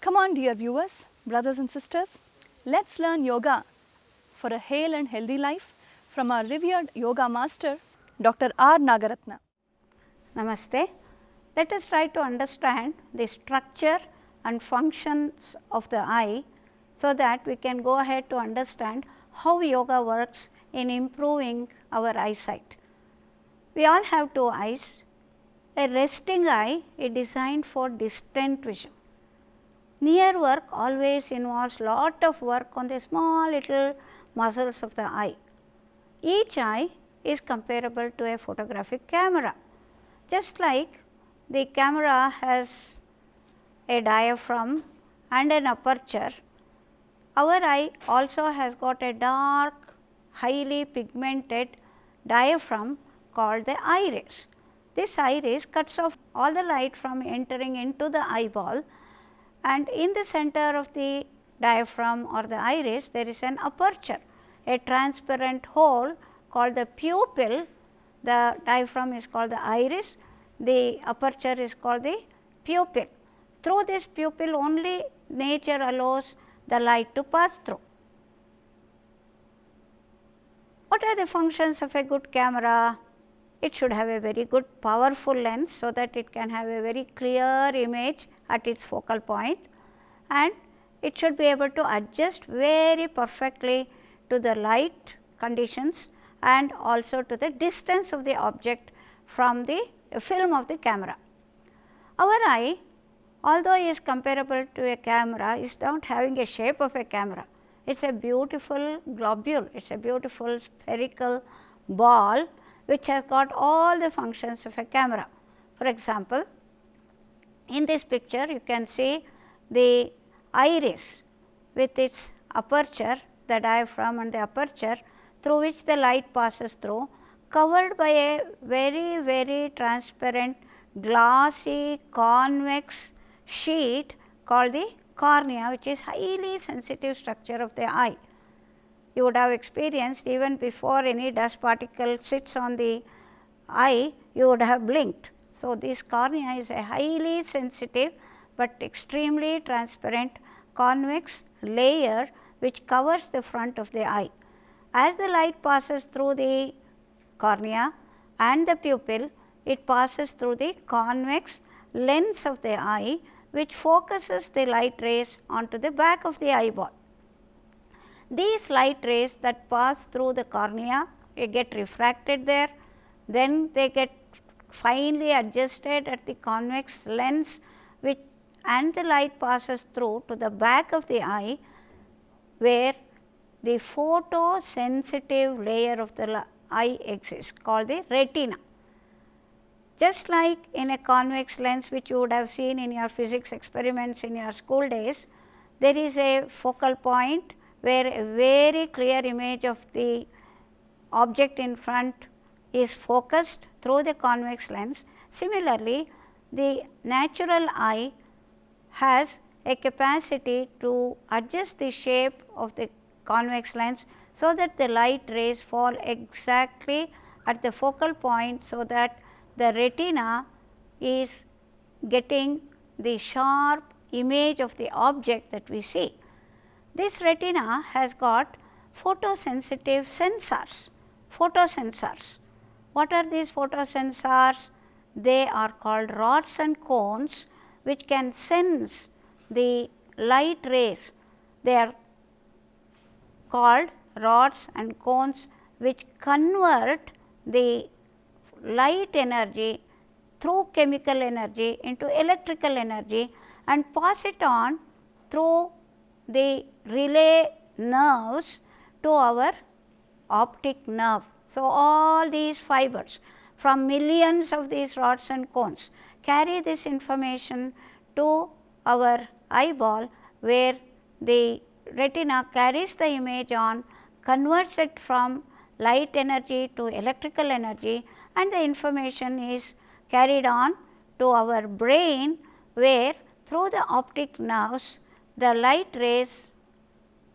Come on dear viewers, brothers and sisters, let's learn yoga for a hale and healthy life from our revered yoga master, Dr. R. Nagarathana. Namaste. Let us try to understand the structure and functions of the eye so that we can go ahead to understand how yoga works in improving our eyesight. We all have two eyes. A resting eye is designed for distant vision. Near work always involves lot of work on the small little muscles of the eye. Each eye is comparable to a photographic camera. Just like the camera has a diaphragm and an aperture, our eye also has got a dark, highly pigmented diaphragm called the iris. This iris cuts off all the light from entering into the eyeball, and in the center of the diaphragm or the iris there is an aperture, a transparent hole called the pupil. The diaphragm is called the iris, the aperture is called the pupil. Through this pupil only nature allows the light to pass through. What are the functions of a good camera? It should have a very good powerful lens so that it can have a very clear image at its focal point, and it should be able to adjust very perfectly to the light conditions and also to the distance of the object from the film of the camera. Our eye, although is comparable to a camera, is not having a shape of a camera. It is a beautiful globule, it is a beautiful spherical ball which has got all the functions of a camera. For example, in this picture you can see the iris with its aperture, the diaphragm and the aperture through which the light passes through, covered by a very transparent glossy convex sheet called the cornea, which is highly sensitive structure of the eye. You would have experienced even before any dust particle sits on the eye, you would have blinked. So, this cornea is a highly sensitive, but extremely transparent convex layer which covers the front of the eye. As the light passes through the cornea and the pupil, it passes through the convex lens of the eye, which focuses the light rays onto the back of the eyeball. These light rays that pass through the cornea get refracted there, then they get finely adjusted at the convex lens, which and the light passes through to the back of the eye, where the photosensitive layer of the eye exists called the retina. Just like in a convex lens which you would have seen in your physics experiments in your school days, there is a focal point where a very clear image of the object in front is focused through the convex lens. Similarly, the natural eye has a capacity to adjust the shape of the convex lens so that the light rays fall exactly at the focal point, so that the retina is getting the sharp image of the object that we see. This retina has got photosensitive sensors. Photosensors. What are these photosensors? They are called rods and cones which can sense the light rays. They are called rods and cones which convert the light energy through chemical energy into electrical energy and pass it on through the relay nerves to our optic nerve. So, all these fibers from millions of these rods and cones carry this information to our eyeball, where the retina carries the image on, converts it from light energy to electrical energy, and the information is carried on to our brain, where through the optic nerves the light rays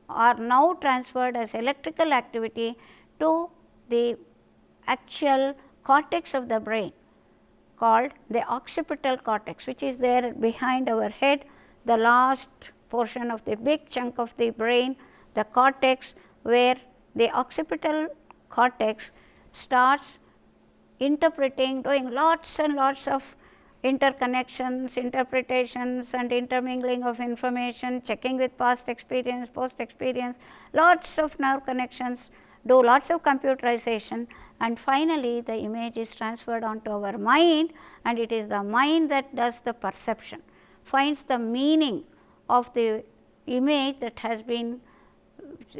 are now transferred as electrical activity to the actual cortex of the brain called the occipital cortex, which is there behind our head. the last portion of the big chunk of the brain, the cortex, where the occipital cortex starts interpreting, doing lots and lots of interconnections, interpretations and intermingling of information, checking with past experience, post experience, lots of nerve connections, do lots of computerization, and finally, the image is transferred onto our mind, and it is the mind that does the perception, finds the meaning of the image that has been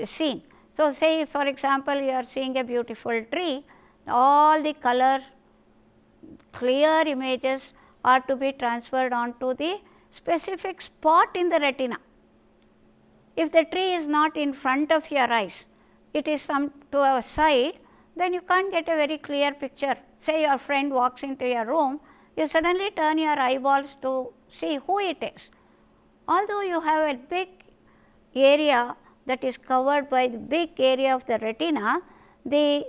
seen. So, say for example, you are seeing a beautiful tree, all the color clear images are to be transferred onto the specific spot in the retina. If the tree is not in front of your eyes, it is some to a side, then you can't get a very clear picture. Say your friend walks into your room, you suddenly turn your eyeballs to see who it is. Although you have a big area that is covered by the big area of the retina, the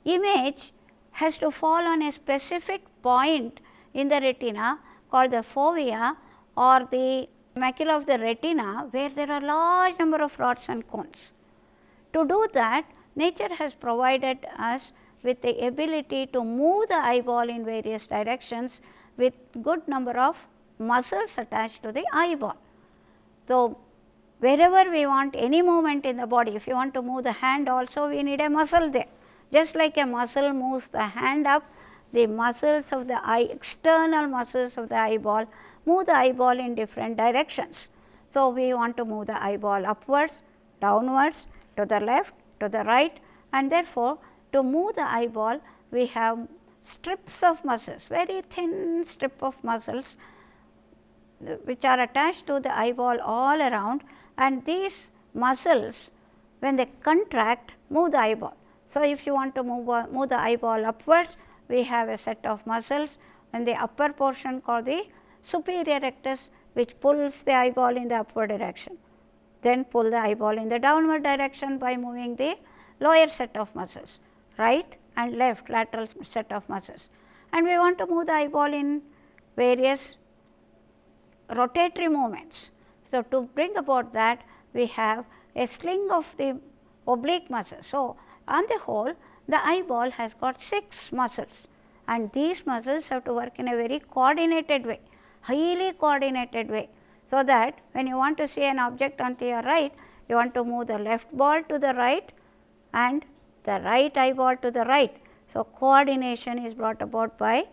image has to fall on a specific point in the retina called the fovea or the macula of the retina, where there are large number of rods and cones. To do that, nature has provided us with the ability to move the eyeball in various directions with good number of muscles attached to the eyeball. So, wherever we want any movement in the body, if you want to move the hand also, we need a muscle there. Just like a muscle moves the hand up, the muscles of the eye, external muscles of the eyeball move the eyeball in different directions. So, we want to move the eyeball upwards, downwards, to the left, to the right, and therefore, to move the eyeball we have strips of muscles, very thin strip of muscles which are attached to the eyeball all around, and these muscles when they contract move the eyeball. So, if you want to move the eyeball upwards, we have a set of muscles in the upper portion called the superior rectus, which pulls the eyeball in the upward direction. Then pull the eyeball in the downward direction by moving the lower set of muscles, right and left lateral set of muscles. And we want to move the eyeball in various rotatory movements. So, to bring about that, we have a sling of the oblique muscles. So, on the whole, the eyeball has got 6 muscles, and these muscles have to work in a very coordinated way, highly coordinated way. So, that when you want to see an object onto your right, you want to move the left ball to the right and the right eyeball to the right. So, coordination is brought about by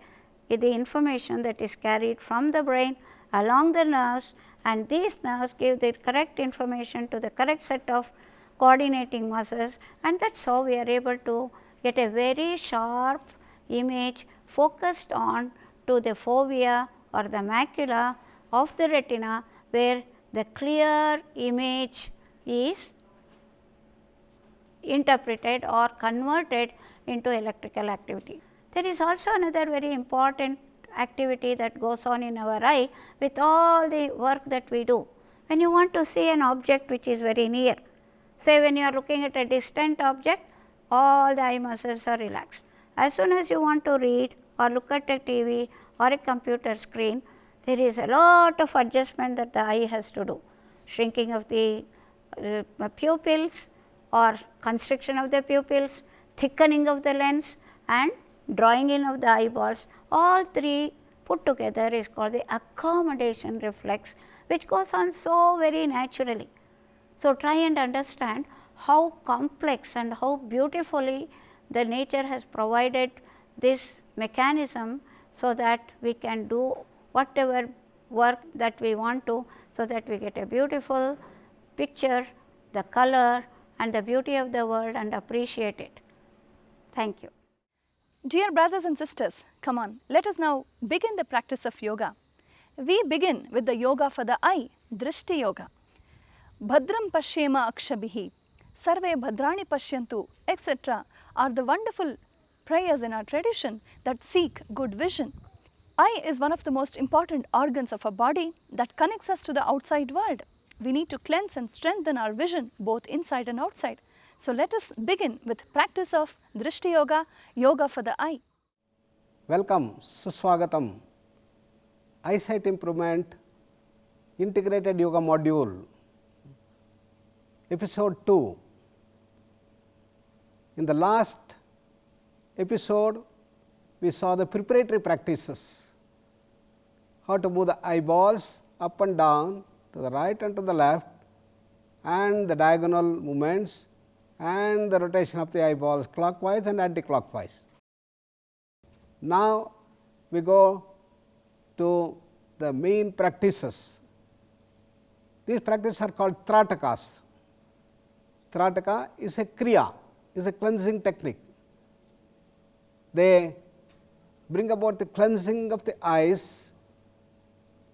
the information that is carried from the brain along the nerves, and these nerves give the correct information to the correct set of coordinating muscles, and that is how we are able to get a very sharp image focused on to the fovea or the macula of the retina, where the clear image is interpreted or converted into electrical activity. There is also another very important activity that goes on in our eye with all the work that we do. When you want to see an object which is very near, say when you are looking at a distant object, all the eye muscles are relaxed. As soon as you want to read or look at a TV or a computer screen, there is a lot of adjustment that the eye has to do, shrinking of the pupils or constriction of the pupils, thickening of the lens and drawing in of the eyeballs. All three put together is called the accommodation reflex, which goes on so very naturally. So, try and understand how complex and how beautifully the nature has provided this mechanism, so that we can do whatever work that we want to, so that we get a beautiful picture, the color and the beauty of the world and appreciate it. Thank you. Dear brothers and sisters, come on, let us now begin the practice of yoga. We begin with the yoga for the eye, Drishti Yoga. Bhadram Pashyema Akshabhihi, Sarve Bhadrani Pashyantu, etc. are the wonderful prayers in our tradition that seek good vision. Eye is one of the most important organs of our body that connects us to the outside world. We need to cleanse and strengthen our vision both inside and outside. So, let us begin with practice of Drishti Yoga, yoga for the eye. Welcome, Suswagatam. Eyesight improvement integrated yoga module, episode 2. In the last episode, we saw the preparatory practices, how to move the eyeballs up and down to the right and to the left, and the diagonal movements and the rotation of the eyeballs clockwise and anti-clockwise. Now, we go to the main practices. These practices are called tratakas. Trataka is a kriya, is a cleansing technique. They bring about the cleansing of the eyes,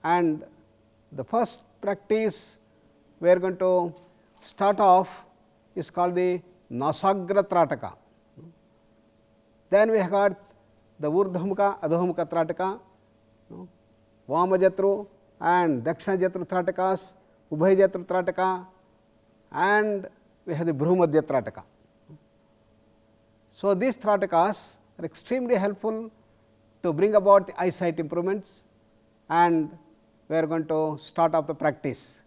and the first practice we are going to start off is called the Nasagra Trataka. Then we have got the Urdhvamukha, Adhomukha Trataka, Vamajatru and Dakshinajatru Tratakas, Ubhayajatru Trataka, and we have the Brhumadyatrataka. So, these Tratakas are extremely helpful to bring about the eyesight improvements, and we are going to start off the practice.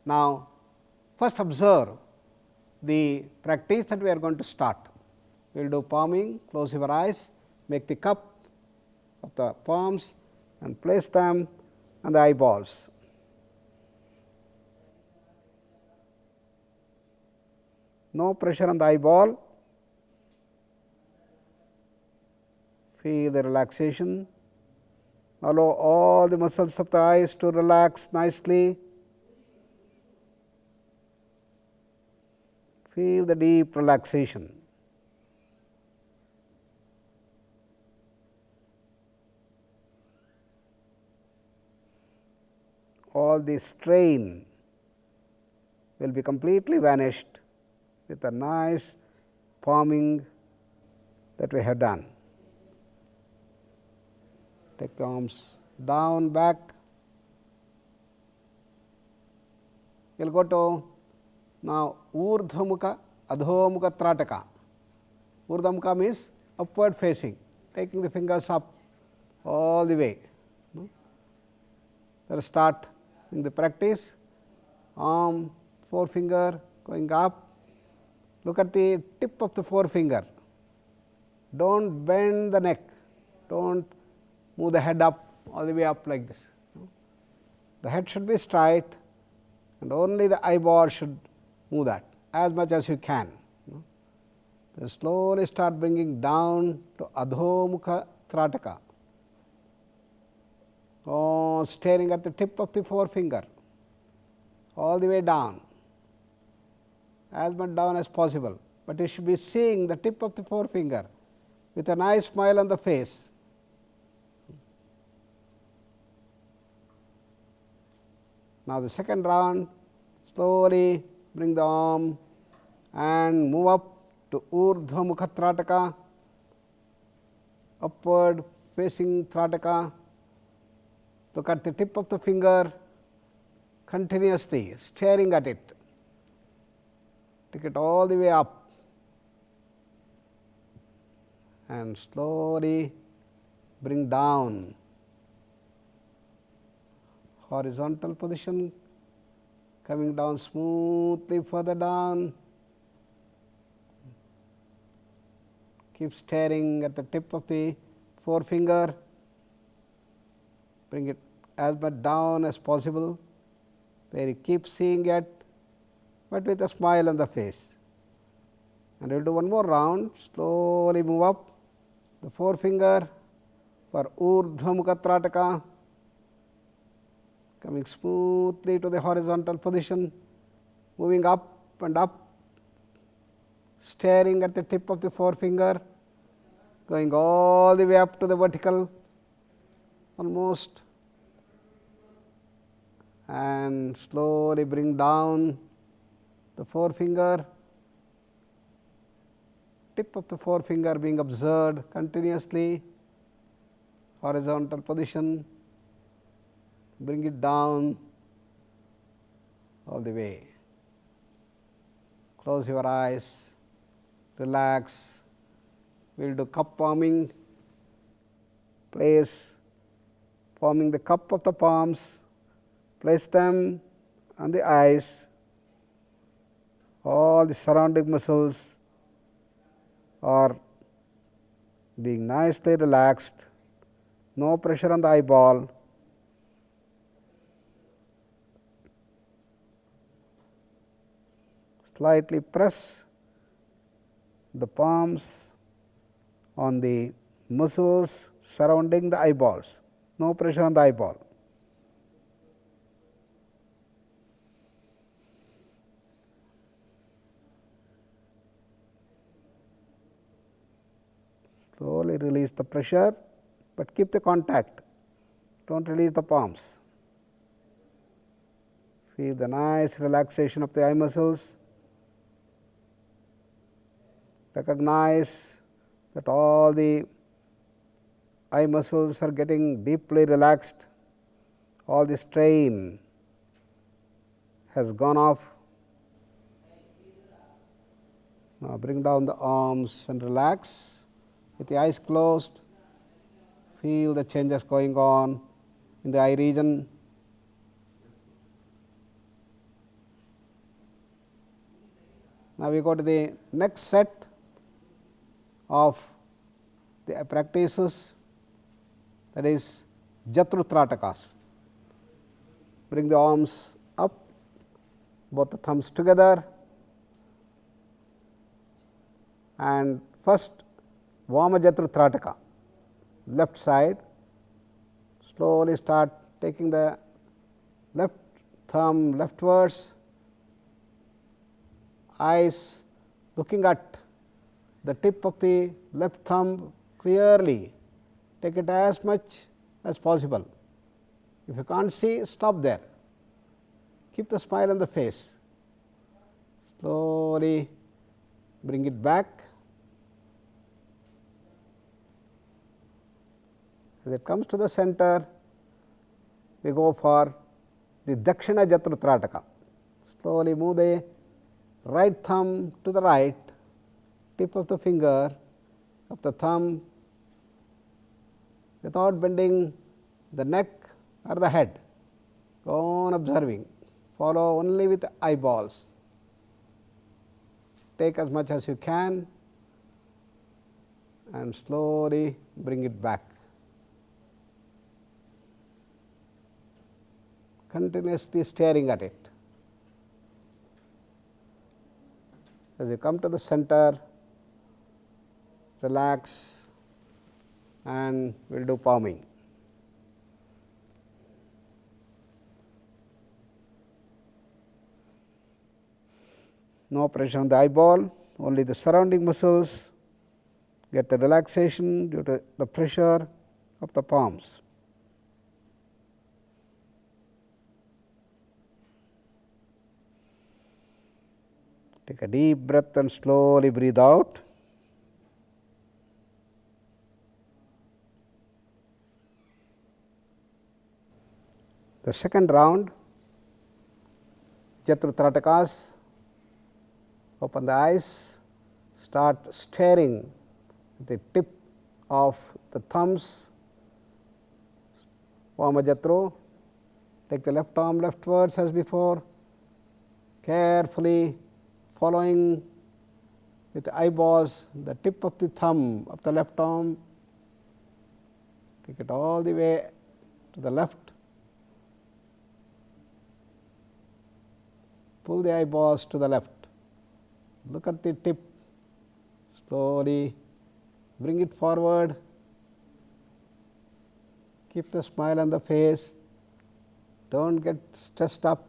Now, first observe the practice that we are going to start. We will do palming, close your eyes, make the cup of the palms and place them on the eyeballs. No pressure on the eyeball. Feel the relaxation. Allow all the muscles of the eyes to relax nicely. Feel the deep relaxation. All the strain will be completely vanished with a nice palming that we have done. Take the arms down, back. We will go to now Urdhvamukha, Adhomukha Trataka. Urdhvamukha means upward facing, taking the fingers up all the way. Let us start in the practice. Arm, forefinger going up. Look at the tip of the forefinger. Do not bend the neck, do not move the head up all the way up like this. The head should be straight, and only the eyeball should move that as much as you can. Then slowly start bringing down to Adhomukha Trataka. Staring at the tip of the forefinger all the way down, as much down as possible, but you should be seeing the tip of the forefinger with a nice smile on the face. Now, the second round, slowly bring the arm and move up to Urdhvamukha Trataka, upward facing Trataka. Look at the tip of the finger continuously, staring at it. Take it all the way up and slowly bring down. Horizontal position, coming down smoothly further down. Keep staring at the tip of the forefinger. Bring it as much down as possible, where you keep seeing it, but with a smile on the face. And we will do one more round. Slowly move up the forefinger for Urdhvamukha Trataka, coming smoothly to the horizontal position, moving up and up, staring at the tip of the forefinger, going all the way up to the vertical almost, and slowly bring down the forefinger, tip of the forefinger being observed continuously, horizontal position, bring it down all the way. Close your eyes, relax. We will do cup palming. Place palming the cup of the palms place them on the eyes, all the surrounding muscles are being nicely relaxed, no pressure on the eyeball. Slightly press the palms on the muscles surrounding the eyeballs, no pressure on the eyeball. Slowly release the pressure, but keep the contact, do not release the palms. Feel the nice relaxation of the eye muscles. Recognize that all the eye muscles are getting deeply relaxed, all the strain has gone off. Now, bring down the arms and relax with the eyes closed. Feel the changes going on in the eye region. Now, we go to the next set of the practices, that is Jatrutratakas. Bring the arms up, both the thumbs together, and first Brhumadyatrataka, left side. Slowly start taking the left thumb leftwards, eyes looking at the tip of the left thumb clearly. Take it as much as possible. If you can't see, stop there. Keep the smile on the face. Slowly bring it back. As it comes to the center, we go for the Dakshina Jatrutrataaka. Slowly move the right thumb to the right, tip of the finger of the thumb, without bending the neck or the head. Go on observing, follow only with the eyeballs. Take as much as you can and slowly bring it back. Continuously staring at it. As you come to the center, relax and we will do palming. No pressure on the eyeball, only the surrounding muscles get the relaxation due to the pressure of the palms. Take a deep breath and slowly breathe out. The second round, Jatrutratakas. Open the eyes, start staring at the tip of the thumbs, Brhumadyatru. Take the left arm leftwards as before, carefully following with the eyeballs the tip of the thumb of the left arm. Take it all the way to the left. Pull the eyeballs to the left. Look at the tip, slowly bring it forward. Keep the smile on the face, do not get stressed up.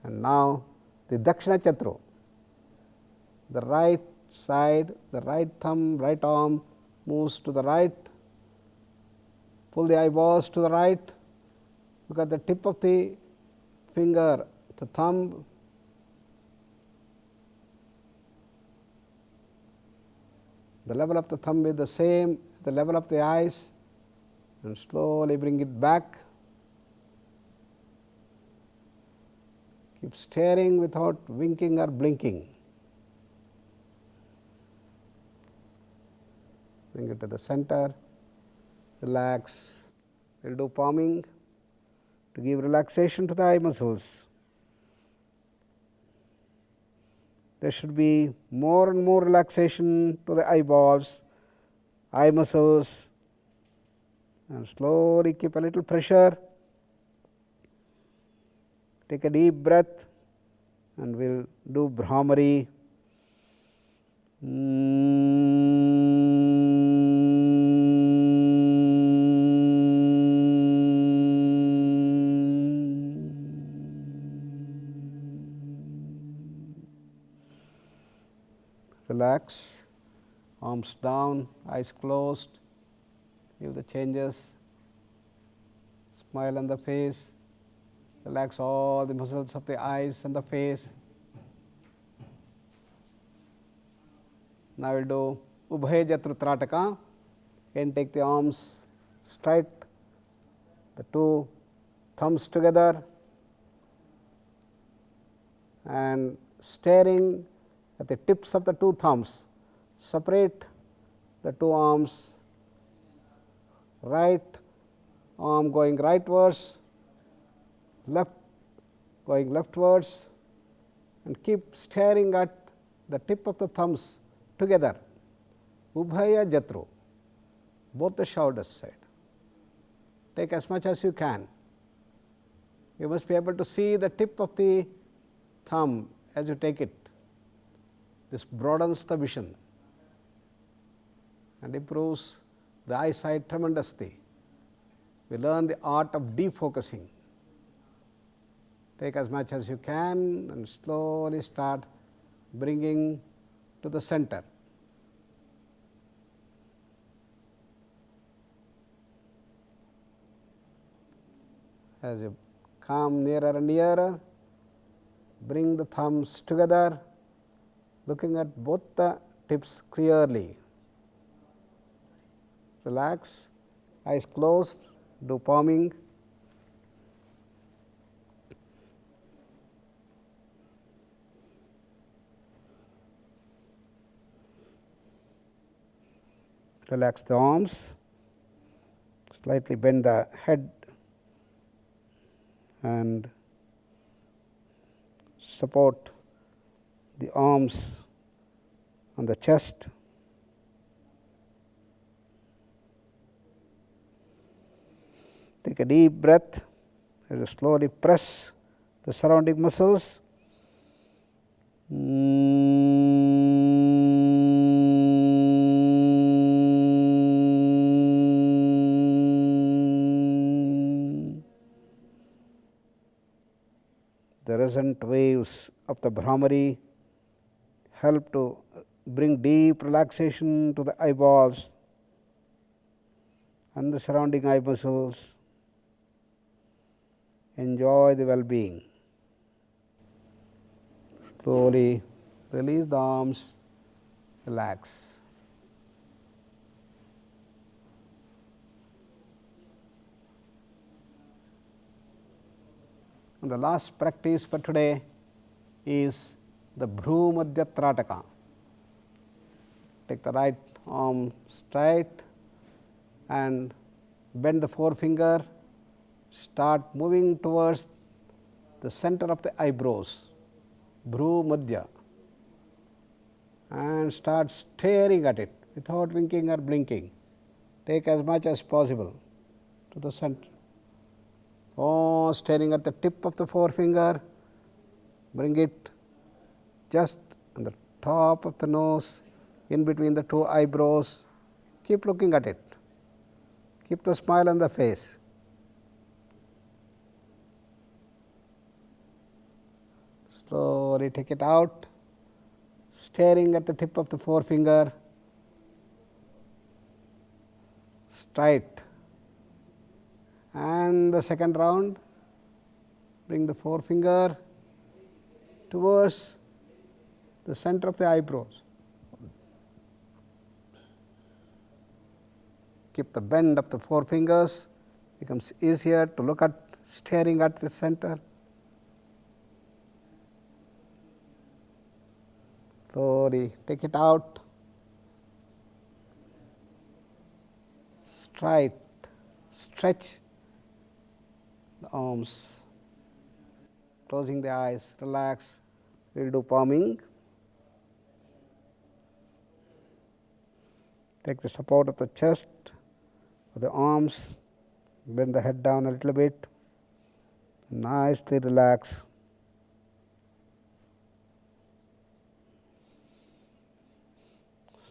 And now the Dakshina Chatru, the right side, the right thumb, right arm moves to the right, pull the eyeballs to the right, look at the tip of the finger, the thumb, the level of the thumb is the same, the level of the eyes, and slowly bring it back. Keep staring without winking or blinking. Bring it to the center, relax we will do palming to give relaxation to the eye muscles. There should be more and more relaxation to the eyeballs, eye muscles, and slowly keep a little pressure. Take a deep breath and we will do Bhramari. Relax, arms down, eyes closed, give the changes, smile on the face, relax all the muscles of the eyes and the face. Now, we will do Brhumadyatrataka. Again, take the arms straight, the two thumbs together, and staring at the tips of the two thumbs, separate the two arms, right arm going rightwards, left going leftwards, and keep staring at the tip of the thumbs together, Ubhaya Jatru, both the shoulders side. Take as much as you can. You must be able to see the tip of the thumb as you take it. This broadens the vision and improves the eyesight tremendously. We learn the art of defocusing. Take as much as you can and slowly start bringing to the center. As you come nearer and nearer, bring the thumbs together, looking at both the tips clearly. Relax, eyes closed, do palming. Relax the arms, slightly bend the head and support the arms on the chest. Take a deep breath as you slowly press the surrounding muscles. The resonant waves of the Bhramari help to bring deep relaxation to the eyeballs and the surrounding eye muscles. Enjoy the well-being. Slowly release the arms, relax. And the last practice for today is the Brhumadyatrataka. Take the right arm straight and bend the forefinger, start moving towards the center of the eyebrows, Brhumadya, and start staring at it without winking or blinking. Take as much as possible to the center. Oh, staring at the tip of the forefinger, bring it just on the top of the nose, in between the two eyebrows. Keep looking at it. Keep the smile on the face. Slowly take it out, staring at the tip of the forefinger, straight. And the second round, bring the forefinger towards the center of the eyebrows. Keep the bend of the forefingers, becomes easier to look at, staring at the center. Slowly take it out, straight, stretch the arms, closing the eyes, relax. We will do palming. Take the support of the chest, of the arms, bend the head down a little bit, nicely relax.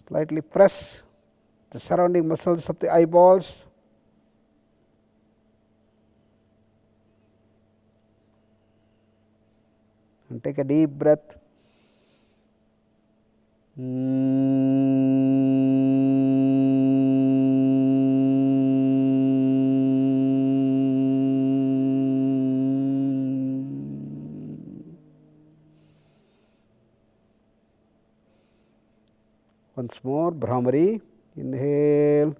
Slightly press the surrounding muscles of the eyeballs. And take a deep breath. Once more, Bhramari, inhale,